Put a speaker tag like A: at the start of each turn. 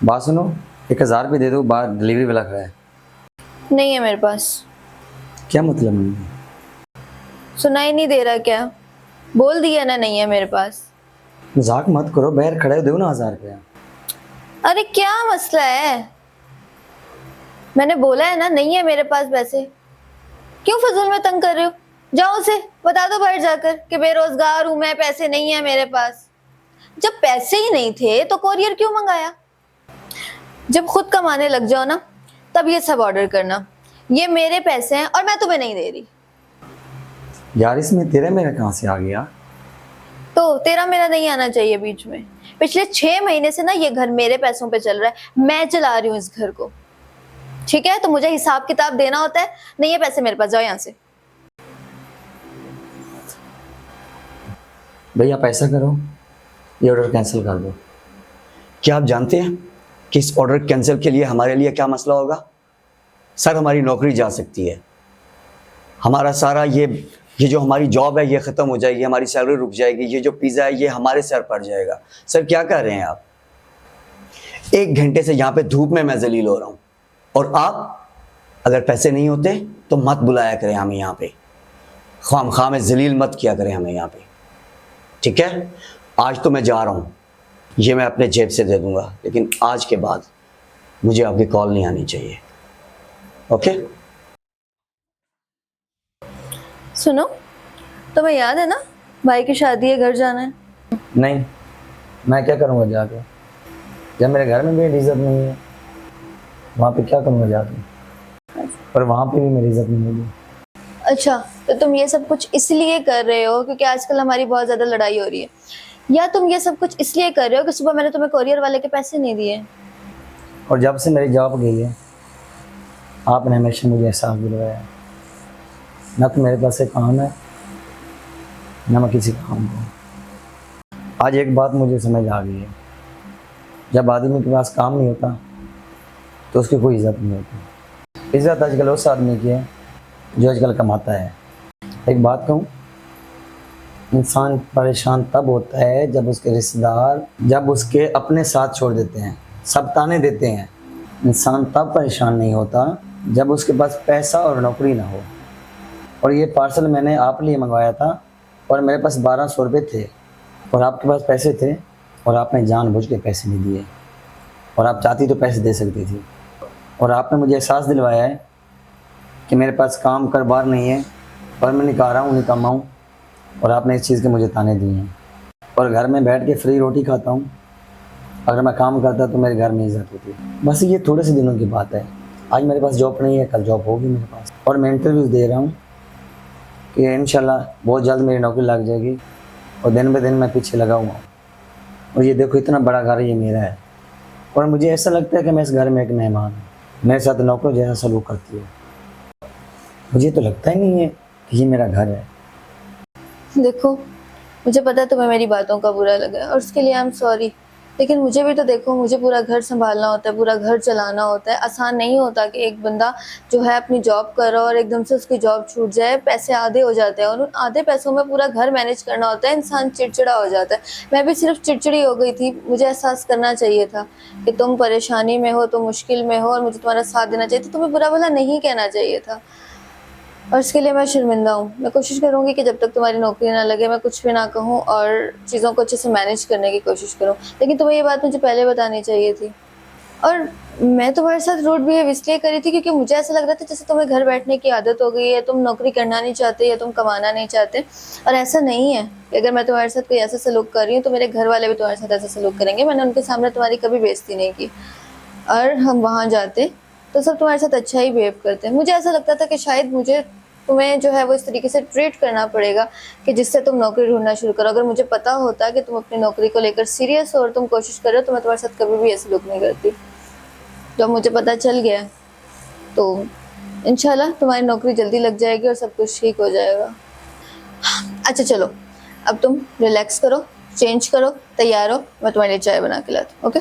A: बात सुनो, 1,000 रुपये दे दो, बाहर डिलीवरी वाला खड़ा है।
B: नहीं है मेरे पास।
A: क्या मतलब नहीं है?
B: सुनाई नहीं दे रहा क्या? बोल दिया ना, नहीं है मेरे पास।
A: मजाक मत करो, बाहर खड़े हो, दो ना 1,000 रुपया।
B: अरे क्या मसला है? मैंने बोला है ना, नहीं है मेरे पास पैसे। क्यों फजूल में तंग कर रहे हो? जाओ उसे बता दो बाहर जाकर कि बेरोजगार हूं मैं, पैसे नहीं है मेरे पास। जब पैसे ही नहीं थे तो कोरियर क्यों मंगाया? जब खुद कमाने लग जाओ ना, तब ये सब ऑर्डर करना। ये मेरे पैसे हैं और मैं तुम्हें नहीं दे रही।
A: यार इसमें तेरा मेरा कहाँ से आ गया?
B: तो तेरा मेरा नहीं आना चाहिए बीच में। पिछले 6 महीने से ना ये घर मेरे पैसों पे चल रहा है, मैं चला रही हूँ इस घर को। ठीक है, तो मुझे हिसाब किताब देना होता है। नहीं है पैसे मेरे पास, जाओ यहाँ से।
A: भैया आप ऐसा करो, ये ऑर्डर कैंसिल कर दो।
C: क्या आप जानते हैं कि इस ऑर्डर कैंसिल के लिए हमारे लिए क्या मसला होगा? सर, हमारी नौकरी जा सकती है, हमारा सारा ये जो हमारी जॉब है ये ख़त्म हो जाएगी, हमारी सैलरी रुक जाएगी, ये जो पिज़्ज़ा है ये हमारे सर पड़ जाएगा। सर क्या कर रहे हैं आप? 1 घंटे से यहाँ पे धूप में मैं जलील हो रहा हूँ, और आप अगर पैसे नहीं होते तो मत बुलाया करें हमें यहाँ पे, ख्वाम में जलील मत किया करें हमें यहाँ पे, ठीक है? आज तो मैं जा रहा हूँ, ये मैं अपने जेब से दे दूँगा, लेकिन आज के बाद मुझे आपकी कॉल नहीं आनी चाहिए। ओके?
B: सुनो, तुम्हें याद है ना भाई की शादी है, घर जाना है।
A: नहीं, मैं क्या करूँगा जाके? जब मेरे घर में भी इज्जत नहीं है, वहाँ पे क्या करूँगा जाके? और वहाँ पे भी मेरी इज्जत नहीं होगी।
B: अच्छा, तो तुम ये सब कुछ इसलिए कर रहे हो क्योंकि आजकल हमारी बहुत ज्यादा लड़ाई हो रही है, या तुम ये सब कुछ इसलिए कर रहे हो कि सुबह मैंने तुम्हें कोरियर वाले के पैसे नहीं दिए?
A: और जब से मेरी जॉब गई है, आपने हमेशा मुझे एहसास दिलवाया है, ना तो मेरे पास एक काम है, ना मैं किसी काम को। आज एक बात मुझे समझ आ गई है, जब आदमी के पास काम नहीं होता तो उसकी कोई इज्जत नहीं होती। इज्जत आजकल उस आदमी की है जो आजकल कमाता है। एक बात कहूँ, इंसान परेशान तब होता है जब उसके रिश्तेदार, जब उसके अपने साथ छोड़ देते हैं, सब ताने देते हैं। इंसान तब परेशान नहीं होता जब उसके पास पैसा और नौकरी ना हो। और ये पार्सल मैंने आप लिए मंगवाया था, और मेरे पास 1200 रुपये थे, और आपके पास पैसे थे, और आपने जानबूझ के पैसे नहीं दिए। और आप चाहती तो पैसे दे सकती थी, और आपने मुझे एहसास दिलवाया है कि मेरे पास काम कर बार नहीं है, और मैं निकाह रहा हूँ, निकम्मा हूँ, और आपने इस चीज़ के मुझे ताने दिए हैं। और घर में बैठ के फ्री रोटी खाता हूँ, अगर मैं काम करता तो मेरे घर में इज्जत होती। बस ये थोड़े से दिनों की बात है, आज मेरे पास जॉब नहीं है, कल जॉब होगी मेरे पास। और मैं इंटरव्यूज़ दे रहा हूँ कि इंशाल्लाह बहुत जल्द मेरी नौकरी लग जाएगी, और दिन ब दिन मैं पीछे लगा हुआ हूँ। और ये देखो, इतना बड़ा घर ये मेरा है, और मुझे ऐसा लगता है कि मैं इस घर में एक मेहमान हूँ। मेरे साथ नौकर जैसा सलूक करती है। मुझे तो लगता ही नहीं है कि ये मेरा घर है।
B: देखो, मुझे पता है तुम्हें मेरी बातों का बुरा लगा और उसके लिए आई एम सॉरी, लेकिन मुझे भी तो देखो, मुझे पूरा घर संभालना होता है, पूरा घर चलाना होता है। आसान नहीं होता कि एक बंदा जो है अपनी जॉब कर रहा हो और एकदम से उसकी जॉब छूट जाए, पैसे आधे हो जाते हैं और उन आधे पैसों में पूरा घर मैनेज करना होता है, इंसान चिड़चिड़ा हो जाता है। मैं भी सिर्फ चिड़चिड़ी हो गई थी, मुझे एहसास करना चाहिए था कि तुम परेशानी में हो, तुम मुश्किल में हो, और मुझे तुम्हारा साथ देना चाहिए था, तुम्हें बुरा भला नहीं कहना चाहिए था। और इसके लिए मैं शर्मिंदा हूँ। मैं कोशिश करूँगी कि जब तक तुम्हारी नौकरी ना लगे मैं कुछ भी ना कहूँ और चीज़ों को अच्छे से मैनेज करने की कोशिश करूँ, लेकिन तुम्हें ये बात मुझे पहले बतानी चाहिए थी। और मैं तुम्हारे साथ रूड बिहेव इसलिए करी थी क्योंकि मुझे ऐसा लग रहा था जैसे तुम्हें घर बैठने की आदत हो गई है, तुम नौकरी करना नहीं चाहते या तुम कमाना नहीं चाहते। और ऐसा नहीं है कि अगर मैं तुम्हारे साथ कोई ऐसा सलूक कर रही हूँ तो मेरे घर वाले भी तुम्हारे साथ ऐसा सलूक करेंगे। मैंने उनके सामने तुम्हारी कभी बेइज्जती नहीं की, और हम वहाँ जाते तो सब तुम्हारे साथ अच्छा ही बिहेव करते हैं। मुझे ऐसा लगता था कि शायद मुझे तुम्हें जो है वो इस तरीके से ट्रीट करना पड़ेगा कि जिससे तुम नौकरी ढूंढना शुरू करो। अगर मुझे पता होता कि तुम अपनी नौकरी को लेकर सीरियस हो और तुम कोशिश कर रहे हो तो मैं तुम्हारे साथ कभी भी ऐसे सलूक नहीं करती। जब मुझे पता चल गया तो इंशाल्लाह तुम्हारी नौकरी जल्दी लग जाएगी और सब कुछ ठीक हो जाएगा। अच्छा चलो, अब तुम रिलैक्स करो, चेंज करो, तैयार हो, मैं तुम्हारे लिए चाय बना के लाती हूँ। ओके?